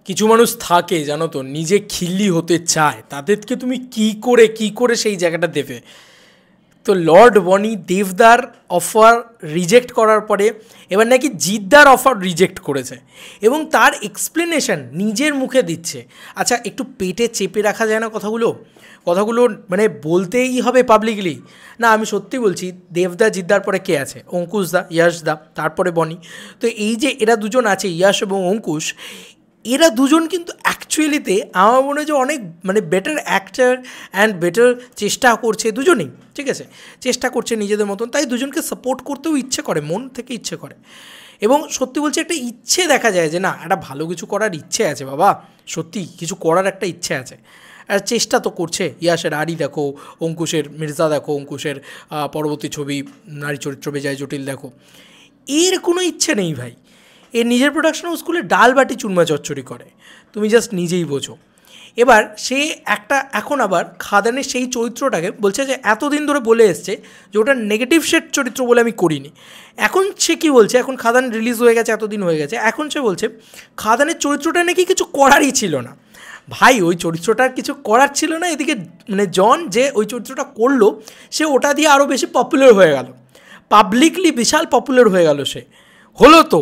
কিছু মানুষ থাকে জানো তো, নিজে খিল্লি হতে চায়, তাদেরকে তুমি কি করে সেই জায়গাটা দেবে। তো লর্ড বনি দেবদার অফার রিজেক্ট করার পরে এবার নাকি জিদ্দার অফার রিজেক্ট করেছে এবং তার এক্সপ্লেনেশন নিজের মুখে দিচ্ছে। আচ্ছা, একটু পেটে চেপে রাখা যায় না কথাগুলো, মানে বলতেই হবে পাবলিকলি। না, আমি সত্যি বলছি, দেবদা জিদ্দার পরে কে আছে? অঙ্কুশ দা, ইয়াশ দা, তারপরে বনি। তো এই যে এরা দুজন আছে, ইয়াশ এবং অঙ্কুশ, এরা দুজন কিন্তু অ্যাকচুয়ালিতে আমার মনে হয় যে অনেক মানে বেটার অ্যাক্টার অ্যান্ড বেটার চেষ্টা করছে দুজনেই, ঠিক আছে, চেষ্টা করছে নিজেদের মতন, তাই দুজনকে সাপোর্ট করতেও ইচ্ছে করে, মন থেকে ইচ্ছে করে। এবং সত্যি বলছে, একটা ইচ্ছে দেখা যায় যে না, একটা ভালো কিছু করার ইচ্ছে আছে বাবা, সত্যি কিছু করার একটা ইচ্ছে আছে, আর চেষ্টা তো করছে। ইয়াসের আড়ি দেখো, অঙ্কুশের মির্জা দেখো, অঙ্কুশের পরবর্তী ছবি নারী চরিত্র বেজায় জটিল দেখো, এর কোনো ইচ্ছে নেই ভাই। এর নিজের প্রোডাকশন হাউসগুলো ডাল বাটি চুরমা চচ্চড়ি করে, তুমি জাস্ট নিজেই বোঝো। এবার সে একটা এখন আবার খাদানের সেই চরিত্রটাকে বলছে যে এতদিন ধরে বলে এসছে যে ওটা নেগেটিভ শেড চরিত্র বলে আমি করিনি। এখন সে কী বলছে, এখন খাদান রিলিজ হয়ে গেছে, এতদিন হয়ে গেছে, এখন সে বলছে খাদানের চরিত্রটা নাকি কিছু করারই ছিল না। ভাই, ওই চরিত্রটার কিছু করার ছিল না, এদিকে মানে জন যে ওই চরিত্রটা করলো সে ওটা দিয়ে আরও বেশি পপুলার হয়ে গেল, পাবলিকলি বিশাল পপুলার হয়ে গেল সে। হলো তো,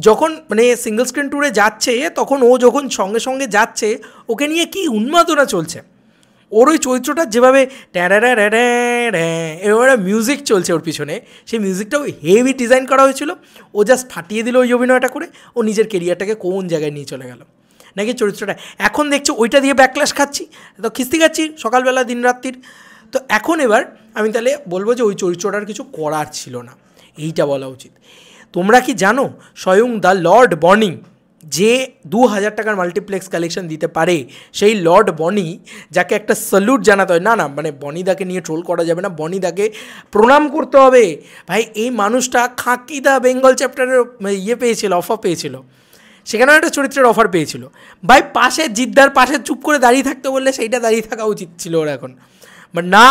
যখন মানে সিঙ্গল স্ক্রিন ট্যুরে যাচ্ছে, তখন ও যখন সঙ্গে সঙ্গে যাচ্ছে, ওকে নিয়ে কি উন্মাদনা চলছে, ওর ওই চরিত্রটা যেভাবে এভাবে মিউজিক চলছে ওর পিছনে, সেই মিউজিকটাও হেভি ডিজাইন করা হয়েছিল, ও জাস্ট ফাটিয়ে দিল ওই অভিনয়টা করে, ও নিজের কেরিয়ারটাকে কোন জায়গায় নিয়ে চলে গেল নাকি চরিত্রটা। এখন দেখছো ওইটা দিয়ে ব্যাকল্যাশ খাচ্ছি, তো খিস্তি খাচ্ছি সকালবেলা দিন রাত্রির। তো এখন এবার আমি তাহলে বলবো যে ওই চরিত্রটার কিছু করার ছিল না, এইটা বলা উচিত। তোমরা কি জানো স্বয়ং দ্য লর্ড বনি, যে 2000 টাকার মাল্টিপ্লেক্স কালেকশন দিতে পারে, সেই লর্ড বনি, যাকে একটা স্যালুট জানাতে হয়, না না মানে বনিদাকে নিয়ে ট্রোল করা যাবে না, বনিদাকে প্রণাম করতে হবে ভাই। এই মানুষটা খাকিদা বেঙ্গল চ্যাপ্টারের পেয়েছিল, অফার পেয়েছিল, সেখানেও একটা চরিত্রের অফার পেয়েছিল ভাই। পাশে জিদ্দার পাশে চুপ করে দাঁড়িয়ে থাকতে বললে সেইটা দাঁড়িয়ে থাকা উচিত ছিল ওর এখন, বাট না,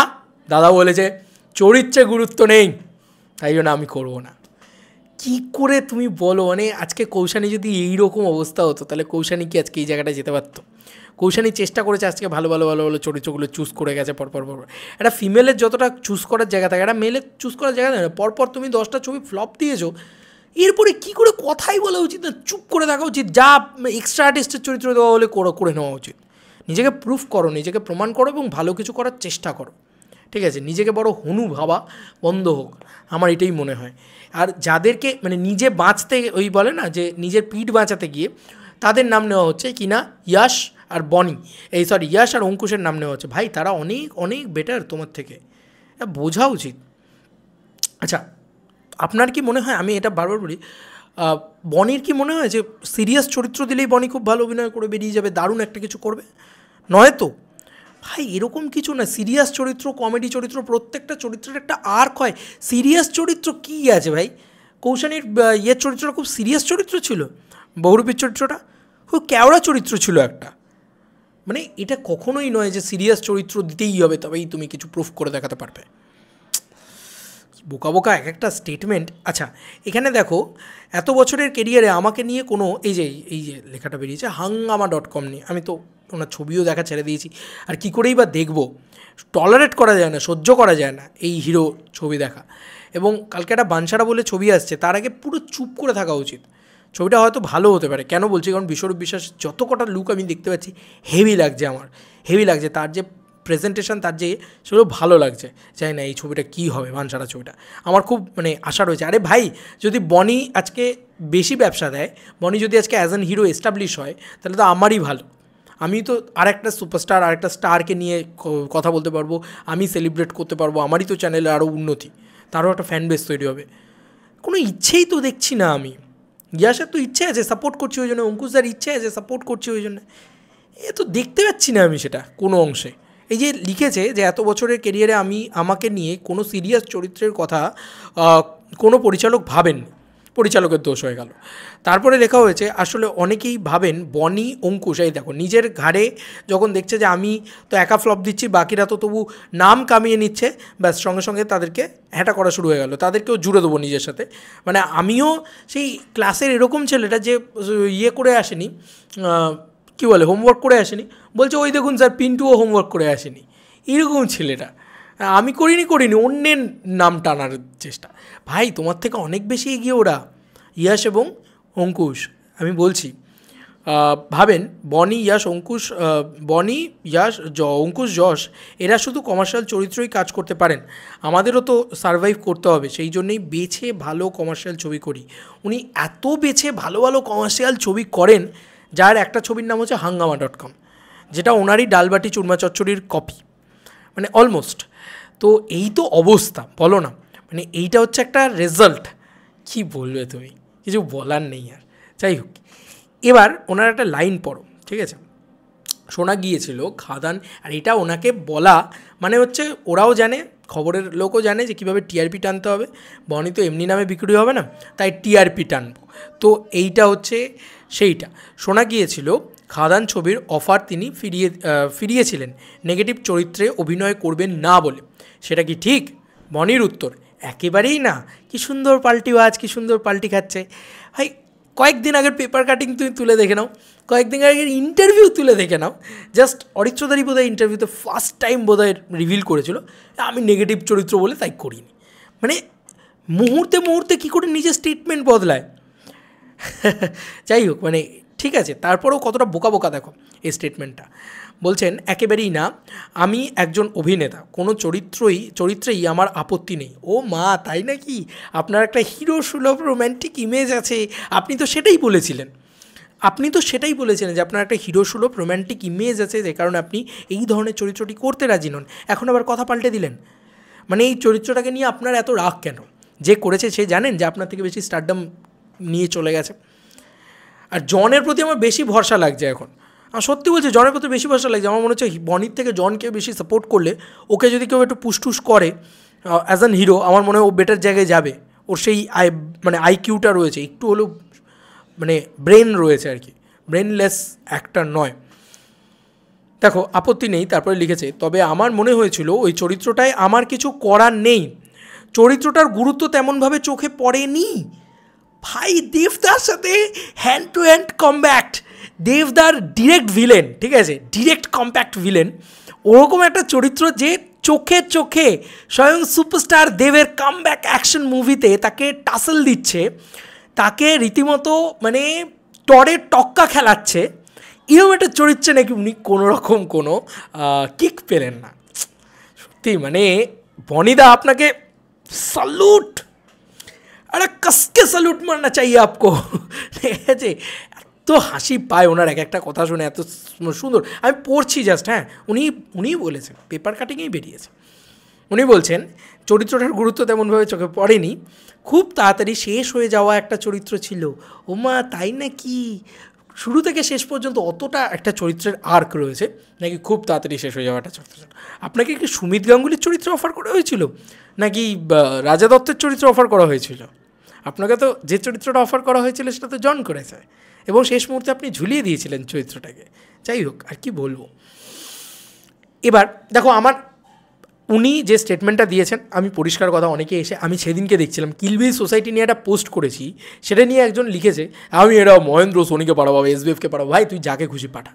দাদা বলেছে চরিত্রে গুরুত্ব নেই, তাই জন্য আমি করবো না। কী করে তুমি বলো, মানে আজকে কৌশানী যদি এইরকম অবস্থা হতো, তাহলে কৌশানী কি আজকে এই জায়গাটায় যেতে পারতো? কৌশানী চেষ্টা করেছে আজকে ভালো ভালো ভালো ভালো চরিত্রগুলো চুজ করে গেছে পরপর। একটা ফিমেলের যতটা চুজ করার জায়গা থাকে, একটা মেলের চুজ করার জায়গা থাকে না। পরপর তুমি 10টা ছবি ফ্লপ দিয়েছো, এরপরে কী করে কথাই বলা উচিত না, চুপ করে থাকা উচিত। যা এক্সট্রা আর্টিস্টের চরিত্র দেওয়া হলে করে নেওয়া উচিত। নিজেকে প্রুফ করো, নিজেকে প্রমাণ করো এবং ভালো কিছু করার চেষ্টা করো, ঠিক আছে? নিজেকে বড় হনু ভাবা বন্ধ হোক, আমার এটাই মনে হয়। আর যাদেরকে মানে নিজে বাঁচতে, ওই বলে না যে নিজের পিঠ বাঁচাতে গিয়ে তাদের নাম নেওয়া হচ্ছে কি না, ইয়াশ আর বনি, ইয়াশ আর অঙ্কুশের নাম নেওয়া হচ্ছে। ভাই, তারা অনেক অনেক বেটার তোমার থেকে, বোঝা উচিত। আচ্ছা, আপনার কি মনে হয়, আমি এটা বারবার বলি, বনির কি মনে হয় যে সিরিয়াস চরিত্র দিলেই বনি খুব ভালো অভিনয় করে বেরিয়ে যাবে, দারুণ একটা কিছু করবে? নয় তো ভাই, এরকম কিছু না। সিরিয়াস চরিত্র, কমেডি চরিত্র, প্রত্যেকটা চরিত্রের একটা আর্ক হয়। সিরিয়াস চরিত্র কী আছে ভাই? কৌশানীর চরিত্রটা খুব সিরিয়াস চরিত্র ছিল, বহুরূপীর চরিত্রটা খুব ক্যাওড়া চরিত্র ছিল একটা। মানে এটা কখনোই নয় যে সিরিয়াস চরিত্র দিতেই হবে তবেই তুমি কিছু প্রুফ করে দেখাতে পারবে। বোকা বোকা এক একটা স্টেটমেন্ট। আচ্ছা, এখানে দেখো, এত বছরের কেরিয়ারে আমাকে নিয়ে কোনো এই যে লেখাটা বেরিয়েছে hangama.com নিয়ে, আমি তো ওনার ছবিও দেখা ছেড়ে দিয়েছি, আর কী করেই বা দেখবো, টলারেট করা যায় না, সহ্য করা যায় না এই হিরো ছবি দেখা। এবং কালকে একটা বানসারা বলে ছবি আসছে, তার আগে পুরো চুপ করে থাকা উচিত। ছবিটা হয়তো ভালো হতে পারে, কেন বলছি, কারণ বিশ্বরূপ বিশ্বাস যত কটা লুক আমি দেখতে পাচ্ছি হেভি লাগছে, আমার হেভি লাগছে, তার যে প্রেজেন্টেশন, তার যে সেগুলো ভালো লাগছে। চাই না এই ছবিটা কী হবে, বানসারা ছবিটা আমার খুব মানে আশা রয়েছে। আরে ভাই, যদি বনি আজকে বেশি ব্যবসা দেয়, বনি যদি আজকে অ্যাজ অ্যান হিরো এস্টাবলিশ হয়, তাহলে তো আমারই ভালো। আমি তো আরেকটা সুপারস্টার, আরেকটা স্টারকে নিয়ে কথা বলতে পারবো, আমি সেলিব্রেট করতে পারবো, আমারই তো চ্যানেলে আরও উন্নতি, তারও একটা ফ্যান বেস তৈরি হবে। কোনো ইচ্ছেই তো দেখছি না আমি। ইয়াসের তো ইচ্ছে আছে, সাপোর্ট করছি ওই জন্য, অঙ্কুশদার ইচ্ছে আছে, সাপোর্ট করছি ওই জন্য, এ তো দেখতে পাচ্ছি না আমি সেটা কোনো অংশে। এই যে লিখেছে যে এত বছরের কেরিয়ারে আমাকে নিয়ে কোনো সিরিয়াস চরিত্রের কথা কোনো পরিচালক ভাবেননি। পরিচালকের দোষ হয়ে গেল। তারপরে লেখা হয়েছে আসলে অনেকেই ভাবেন বনি অঙ্কুশ, এই দেখো নিজের ঘাড়ে যখন দেখছে যে আমি তো একা ফ্লপ দিচ্ছি, বাকিরা তো তবু নাম কামিয়ে নিচ্ছে, ব্যাস সঙ্গে সঙ্গে তাদেরকে হ্যাঁটা করা শুরু হয়ে গেল, তাদেরকেও জুড়ে দেবো নিজের সাথে। মানে আমিও সেই ক্লাসের এরকম ছেলেটা যে ইয়ে করে আসেনি, কী বলে, হোমওয়ার্ক করে আসেনি, বলছে ওই দেখুন স্যার পিন্টুও হোমওয়ার্ক করে আসেনি, এরকম ছেলেটা। আমি করিনি অন্যের নাম টানার চেষ্টা। ভাই তোমার থেকে অনেক বেশি এগিয়ে ওরা, ইয়াশ এবং অঙ্কুশ। আমি বলছি ভাবেন বনি ইয়াশ অঙ্কুশ, বনি ইয়াশ অঙ্কুশ যশ এরা শুধু কমার্শিয়াল চরিত্রই কাজ করতে পারেন, আমাদেরও তো সারভাইভ করতে হবে, সেই জন্যেই বেছে ভালো কমার্শিয়াল ছবি করি। উনি এত বেছে ভালো ভালো কমার্শিয়াল ছবি করেন, যার একটা ছবির নাম হচ্ছে হাঙ্গামা.com, যেটা ওনারই ডালবাটি চুরমা চচ্চড়ির কপি, মানে অলমোস্ট। তো এই তো অবস্থা, বলো না, মানে এইটা হচ্ছে একটা রেজাল্ট। কী বলবে তুমি, কিছু বলার নেই আর। যাই হোক, এবার ওনার একটা লাইন পড়ো, ঠিক আছে? শোনা গিয়েছিল খাদান, আর এটা ওনাকে বলা মানে হচ্ছে ওরাও জানে, খবরের লোকও জানে যে কীভাবে টিআরপি টানতে হবে। বনি তো এমনি নামে বিক্রি হবে না, তাই টিআরপি টানবো। তো এইটা হচ্ছে সেইটা। শোনা গিয়েছিল খাদান ছবির অফার তিনি ফিরিয়েছিলেন নেগেটিভ চরিত্রে অভিনয় করবেন না বলে, সেটা কি ঠিক? বনির উত্তর, একেবারেই না। কি সুন্দর পাল্টিবাজ, কি সুন্দর পাল্টি খাচ্ছে। ভাই কয়েকদিন আগের পেপার কাটিং তুমি তুলে দেখে নাও, কয়েকদিন আগের ইন্টারভিউ তুলে দেখে নাও। জাস্ট অরিত্রদারই বোধহয় ইন্টারভিউতে ফার্স্ট টাইম বোধহয় রিভিল করেছিল আমি নেগেটিভ চরিত্র বলে তাই করিনি। মানে মুহূর্তে মুহূর্তে কী করে নিজের স্টেটমেন্ট বদলায়। যাই হোক, মানে ঠিক আছে, তারপরেও কতটা বোকা বোকা দেখো এই স্টেটমেন্টটা। বলছেন একেবারেই না, আমি একজন অভিনেতা, কোনো চরিত্রেই আমার আপত্তি নেই। ও মা, তাই নাকি? আপনার একটা হিরো সুলভ রোম্যান্টিক ইমেজ আছে, আপনি তো সেটাই বলেছিলেন যে আপনার একটা হিরো সুলভ রোম্যান্টিক ইমেজ আছে, যে কারণে আপনি এই ধরনের চরিত্রটি করতে রাজি নন। এখন আবার কথা পাল্টে দিলেন। মানে এই চরিত্রটাকে নিয়ে আপনার এত রাগ কেন? যে করেছে সে জানেন যে আপনার থেকে বেশি স্টারডম নিয়ে চলে গেছে। আর জনের প্রতি আমার বেশি ভরসা লাগছে এখন, আমার সত্যি বলছি, জনের প্রতি বেশি ভরসা লাগছে। আমার মনে হচ্ছে বনির থেকে জনকে বেশি সাপোর্ট করলে, ওকে যদি কেউ একটু পুশটুস করে অ্যাজ অ্যান হিরো, আমার মনে হয় ও বেটার জায়গায় যাবে। ওর সেই আইকিউটা রয়েছে, একটু হলেও মানে ব্রেন রয়েছে আর কি, ব্রেনলেস অ্যাক্টর নয়। দেখো আপত্তি নেই, তারপরে লিখেছে, তবে আমার মনে হয়েছিল ওই চরিত্রটায় আমার কিছু করার নেই, চরিত্রটার গুরুত্ব তেমনভাবে চোখে পড়েনি। ভাই দেবদার সাথে হ্যান্ড টু হ্যান্ড কম্ব্যাক্ট, দেবদার ডিরেক্ট ভিলেন, ঠিক আছে, ডিরেক্ট কম্প্যাক্ট ভিলেন, ওরকম একটা চরিত্র যে চোখে চোখে স্বয়ং সুপারস্টার দেবের কামব্যাক অ্যাকশন মুভিতে তাকে টাসেল দিচ্ছে, তাকে রীতিমতো মানে টরে টক্কা খেলাচ্ছে, এরকম একটা চরিত্রে নাকি উনি কোনোরকম কোনো কিক পেলেন না। সত্যি মানে বনিদা আপনাকে স্যালুট, अरे कसके सैल्यूट मारना चाहिए आपको। ঠিক আছে, এত হাসি পায় ওনার এক একটা কথা শুনে, এত সুন্দর। আমি পড়ছি জাস্ট, হ্যাঁ, উনিই বলেছেন, পেপার কাটিংয়েই বেরিয়েছে। উনি বলছেন চরিত্রটার গুরুত্ব তেমনভাবে চোখে পড়েনি, খুব তাড়াতাড়ি শেষ হয়ে যাওয়া একটা চরিত্র ছিল। ওমা তাই নাকি? শুরু থেকে শেষ পর্যন্ত অতটা একটা চরিত্রের আর্ক রয়েছে নাকি খুব তাড়াতাড়ি শেষ হয়ে যাওয়া একটা চরিত্র? আপনাকে কি সুমিত গাঙ্গুলির চরিত্র অফার করা হয়েছিল, নাকি রাজা দত্তের চরিত্র অফার করা হয়েছিল? আপনাকে তো যে চরিত্রটা অফার করা হয়েছিল সেটা তো জন করেছে, এবং শেষ মুহূর্তে আপনি ঝুলিয়ে দিয়েছিলেন চরিত্রটাকে। যাই হোক, আর কি বলবো। এবার দেখো উনি যে স্টেটমেন্টটা দিয়েছেন, আমি পরিষ্কার কথা, অনেকে এসে, আমি সেদিনকে দেখছিলাম কিলবিল সোসাইটি নিয়ে একটা পোস্ট করেছি, সেটা নিয়ে একজন লিখেছে আমি এটা মহেন্দ্র সোনিকে পাঠাবো, এসবিএফকে পাঠাবো। ভাই তুই যাকে খুশি পাঠা,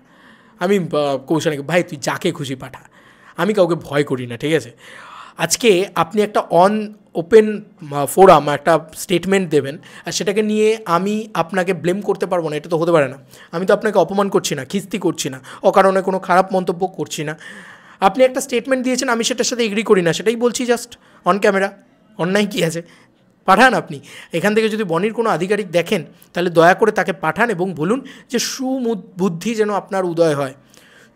আমি কৌশানীকে, ভাই তুই যাকে খুশি পাঠা, আমি কাউকে ভয় করি না, ঠিক আছে? আজকে আপনি একটা ওপেন ফোরাম একটা স্টেটমেন্ট দেবেন, আর সেটাকে নিয়ে আমি আপনাকে ব্লেম করতে পারবো না, এটা তো হতে পারে না। আমি তো আপনাকে অপমান করছি না, খিস্তি করছি না, অকারণে কোনো খারাপ মন্তব্য করছি না। আপনি একটা স্টেটমেন্ট দিয়েছেন, আমি সেটার সাথে এগ্রি করি না, সেটাই বলছি জাস্ট অন ক্যামেরা। অন্যায় কী আছে? পাঠান আপনি। এখান থেকে যদি বনির কোনো আধিকারিক দেখেন, তাহলে দয়া করে তাকে পাঠান এবং বলুন যে সুবুদ্ধি যেন আপনার উদয় হয়।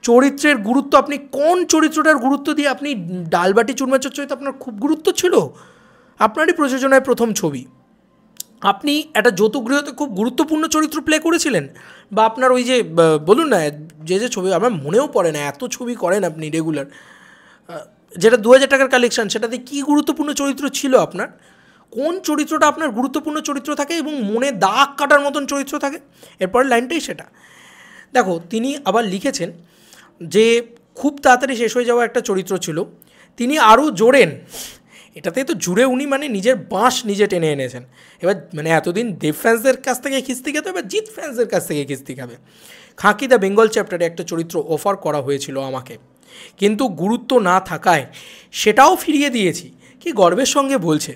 চরিত্রের গুরুত্ব, আপনি কোন চরিত্রটার গুরুত্ব দিয়ে, আপনি ডালবাটি চুরমা চচ্চড়িতে আপনার খুব গুরুত্ব ছিল, আপনারই প্রযোজনায় প্রথম ছবি, আপনি একটা যৌতুগৃহতে খুব গুরুত্বপূর্ণ চরিত্র প্লে করেছিলেন, বা আপনার ওই যে বলুন না, যে ছবি আমার মনেও পড়ে না, এত ছবি করেন আপনি রেগুলার, যেটা 2000 টাকার কালেকশান, সেটাতে কী গুরুত্বপূর্ণ চরিত্র ছিল আপনার? কোন চরিত্রটা আপনার গুরুত্বপূর্ণ চরিত্র থাকে এবং মনে দাগ কাটার মতন চরিত্র থাকে, এরপরের লাইনটাই সেটা। দেখো তিনি আবার লিখেছেন যে খুব তাড়াতাড়ি শেষ হয়ে যাওয়া একটা চরিত্র ছিল, তিনি আরও জোড়েন। এটাতে তো জুড়ে উনি মানে নিজের বাঁশ নিজে টেনে এনেছেন। এবার মানে এতদিন দেব ফ্যান্সদের কাছ থেকে খিস্তি খেতে, এবার জিৎ ফ্যান্সদের কাছ থেকে খিস্তি খাবে। খাঁকি দ্য বেঙ্গল চ্যাপ্টারে একটা চরিত্র অফার করা হয়েছিল আমাকে, কিন্তু গুরুত্ব না থাকায় সেটাও ফিরিয়ে দিয়েছি। কি গর্বের সঙ্গে বলছে।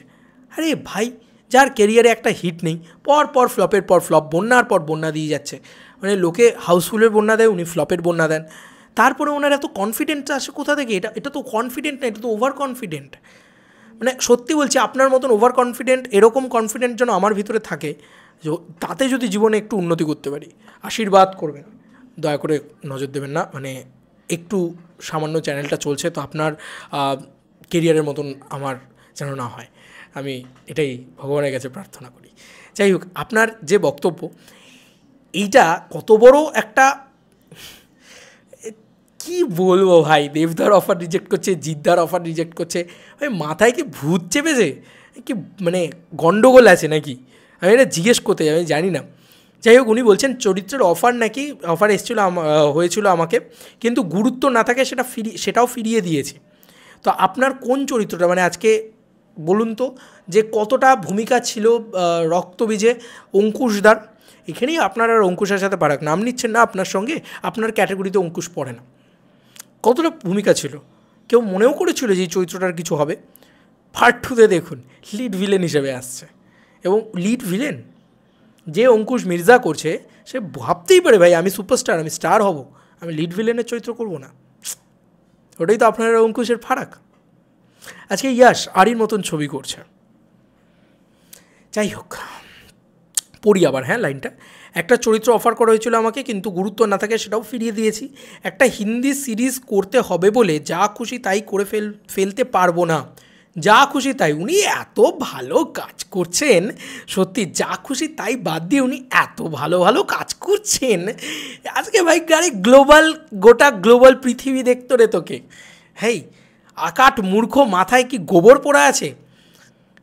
আরে ভাই, যার কেরিয়ারে একটা হিট নেই, পর পর ফ্লপের পর ফ্লপ, বন্যার পর বন্যা দিয়ে যাচ্ছে, মানে লোকে হাউসফুলের বন্যা দেয়, উনি ফ্লপের বন্যা দেন। তারপরে ওনার এত কনফিডেন্স আসে কোথা থেকে? এটা তো কনফিডেন্ট না, এটা তো ওভার কনফিডেন্ট। মানে সত্যি বলছি, আপনার মতন ওভার কনফিডেন্ট, এরকম কনফিডেন্ট যেন আমার ভিতরে থাকে, তাতে যদি জীবনে একটু উন্নতি করতে পারি। আশীর্বাদ করবেন, দয়া করে নজর দেবেন না, মানে একটু সামান্য চ্যানেলটা চলছে তো আপনার কেরিয়ারের মতন আমার যেন না হয়, আমি এটাই ভগবানের কাছে প্রার্থনা করি। যাই হোক, আপনার যে বক্তব্য, এইটা কত বড় একটা, কি বলবো ভাই, দেবদার অফার রিজেক্ট করছে, জিদ্দার অফার রিজেক্ট করছে, ভাই মাথায় কি ভূত চেপেছে কি, মানে গন্ডগোল আছে নাকি? আমি এটা জিজ্ঞেস করতে যাই, আমি জানি না। যাই হোক, উনি বলছেন চরিত্রের অফার নাকি অফার হয়েছিল আমাকে, কিন্তু গুরুত্ব না থাকে সেটাও ফিরিয়ে দিয়েছি। তো আপনার কোন চরিত্রটা, মানে আজকে বলুন তো, যে কতটা ভূমিকা ছিল রক্তবীজে অঙ্কুশদার? এখানেই আপনার আর অঙ্কুশের সাথে পারাক, নাম নিচ্ছেন না আপনার সঙ্গে, আপনার ক্যাটাগরিতে অঙ্কুশ পড়ে না। কতটা ভূমিকা ছিল, কেউ মনেও করেছিল যে এই চরিত্রটার কিছু হবে? পার্ট 2-তে দেখুন লিড ভিলেন হিসেবে আসছে, এবং লিড ভিলেন যে অঙ্কুশ মির্জা করছে, সে ভাবতেই পারে ভাই আমি সুপারস্টার, আমি স্টার হব, আমি লিড ভিলেনের চরিত্র করব না। ওটাই তো আপনার অঙ্কুশের ফারাক। আজকে ইয়াশ আরির মতন ছবি করছে। যাই হোক, পড়ি আবার, হ্যাঁ লাইনটা। একটা চরিত্র অফার করা হয়েছিল আমাকে, কিন্তু গুরুত্ব না থাকে সেটাও ফিরিয়ে দিয়েছি। একটা হিন্দি সিরিজ করতে হবে বলে যা খুশি তাই করে ফেলতে পারবো না, যা খুশি তাই। উনি এত ভালো কাজ করছেন, সত্যি যা খুশি তাই বাদ দিয়ে উনি এত ভালো ভালো কাজ করছেন। আজকে ভাই গাড়ি গোটা গ্লোবাল পৃথিবী দেখতো রে তোকে। হেই আকাট মূর্খ, মাথায় কি গোবর পড়া আছে?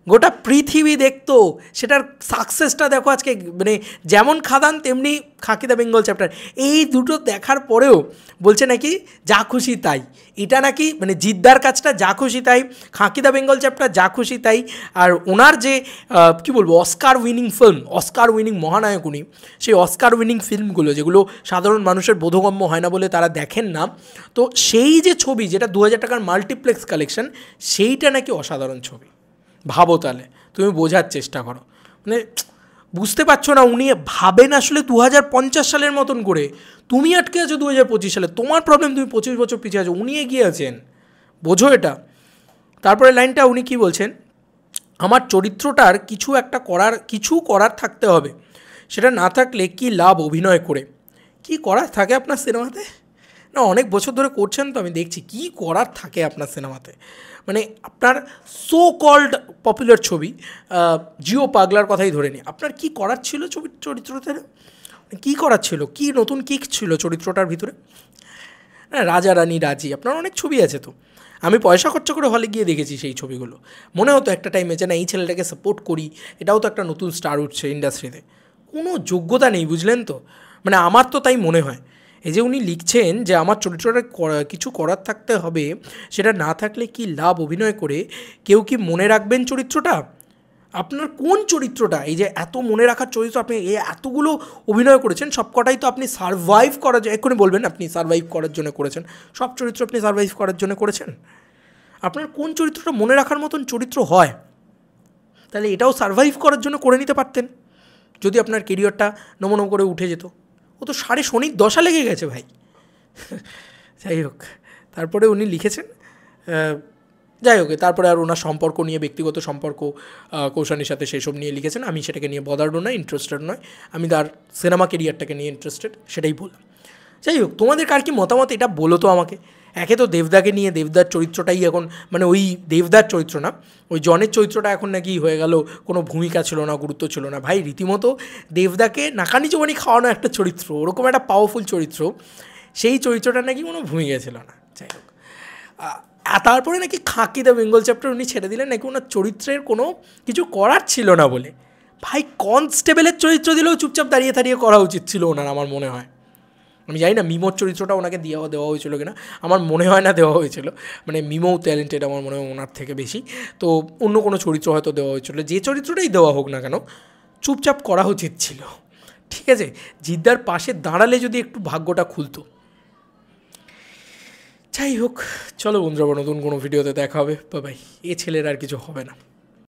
গোটা পৃথিবী দেখতো, সেটার সাকসেসটা দেখো আজকে, মানে যেমন খাদান তেমনি খাঁকি দ্য বেঙ্গল চ্যাপ্টার, এই দুটো দেখার পরেও বলছে নাকি যা খুশি তাই। এটা নাকি মানে জিদ্দার কাজটা যা খুশি তাই, খাঁকি দ্য বেঙ্গল চ্যাপ্টার যা খুশি তাই। আর ওনার যে কী বলবো, Oscar winning film, Oscar winning মহানায়ক উনি, সেই অস্কার উইনিং ফিল্মগুলো যেগুলো সাধারণ মানুষের বোধগম্য হয় না বলে তারা দেখেন না, তো সেই যে ছবি যেটা 2000 টাকার মাল্টিপ্লেক্স কালেকশন, সেইটা নাকি অসাধারণ ছবি। ভাবো তাহলে, তুমি বোঝার চেষ্টা করো, মানে বুঝতে পারছো না উনি ভাবেন আসলে 2050 সালের মতন করে, তুমি আটকে আছো 2025 সালে, তোমার প্রবলেম, তুমি 25 বছর পিছিয়ে আছো, উনি এগিয়ে আছেন, বোঝো এটা। তারপরে লাইনটা উনি কি বলছেন, আমার চরিত্রটার কিছু করার থাকতে হবে, সেটা না থাকলে কি লাভ অভিনয় করে? কি করার থাকে আপনার সিনেমাতে? না অনেক বছর ধরে করছেন তো আমি দেখছি, কি করার থাকে আপনার সিনেমাতে? মানে আপনার সো কল্ড পপুলার ছবি জিও পাগলার কথাই ধরে নিই, আপনার কি করার ছিল চরিত্রতে? কী করার ছিল, কি নতুন কিক ছিল চরিত্রটার ভিতরে? হ্যাঁ, রাজা রানী রাজি, আপনার অনেক ছবি আছে তো, আমি পয়সা খরচা করে হলে গিয়ে দেখেছি সেই ছবিগুলো, মনে হতো একটা টাইমে যে না এই ছেলেটাকে সাপোর্ট করি, এটাও তো একটা নতুন স্টার উঠছে ইন্ডাস্ট্রিতে। কোনো যোগ্যতা নেই, বুঝলেন তো, মানে আমার তো তাই মনে হয়। এই যে উনি লিখছেন যে আমার চরিত্রটা কিছু করার থাকতে হবে, সেটা না থাকলে কি লাভ অভিনয় করে? কেউ কি মনে রাখবেন চরিত্রটা? আপনার কোন চরিত্রটা, এই যে এত মনে রাখার চরিত্র, আপনি এতগুলো অভিনয় করেছেন, সবকটাই তো আপনি সারভাইভ করার, এক্ষুনি বলবেন আপনি সারভাইভ করার জন্য করেছেন, সব চরিত্র আপনি সারভাইভ করার জন্য করেছেন। আপনার কোন চরিত্রটা মনে রাখার মতন চরিত্র হয়? তাহলে এটাও সারভাইভ করার জন্য করে নিতে পারতেন, যদি আপনার কেরিয়ারটা নমনম করে উঠে যেত। ও তো সাড়ে শনির দশা লেগে গেছে ভাই। যাই হোক, তারপরে উনি লিখেছেন, যাই হোক, তারপরে আর ওনার সম্পর্ক নিয়ে, ব্যক্তিগত সম্পর্ক কৌশানীর সাথে, সেসব নিয়ে লিখেছেন। আমি সেটাকে নিয়ে বদার্ডও নয়, ইন্টারেস্টেড নয়, আমি তার সিনেমা কেরিয়ারটাকে নিয়ে ইন্টারেস্টেড, সেটাই বললাম। যাই হোক, তোমাদের কার কি মতামত এটা বলো তো আমাকে। একে তো দেবদাকে নিয়ে, দেবদার চরিত্রটাই এখন, মানে ওই দেবদার চরিত্র না, ওই জনের চরিত্রটা এখন নাকি হয়ে গেল কোনো ভূমিকা ছিল না, গুরুত্ব ছিল না। ভাই রীতিমতো দেবদাকে নাকানি চোবানি খাওয়ানো একটা চরিত্র, ওরকম একটা পাওয়ারফুল চরিত্র, সেই চরিত্রটা নাকি কোনো ভূমিকা ছিল না। যাই হোক, তারপরে নাকি খাকি দ্য বেঙ্গল চ্যাপ্টার উনি ছেড়ে দিলেন নাকি ওনার চরিত্রের কোনো কিছু করার ছিল না বলে। ভাই কনস্টেবলের চরিত্র দিলেও চুপচাপ দাঁড়িয়ে দাঁড়িয়ে করা উচিত ছিল ওনার, আমার মনে হয়। আমি জানি না মিমোর চরিত্রটা ওনাকে দেওয়া হয়েছিল কিনা, আমার মনে হয় না দেওয়া হয়েছিল, মানে মিমোও ট্যালেন্টেড আমার মনে হয় ওনার থেকে বেশি। তো অন্য কোনো চরিত্র হয়তো দেওয়া হয়েছিল, যে চরিত্রটাই দেওয়া হোক না কেন চুপচাপ করা উচিত ছিল। ঠিক আছে, জিদ্দার পাশে দাঁড়ালে যদি একটু ভাগ্যটা খুলতো। যাই হোক, চলো বন্ধুরা, নতুন কোনো ভিডিওতে দেখা হবে। বাই। এ ছেলের আর কিছু হবে না।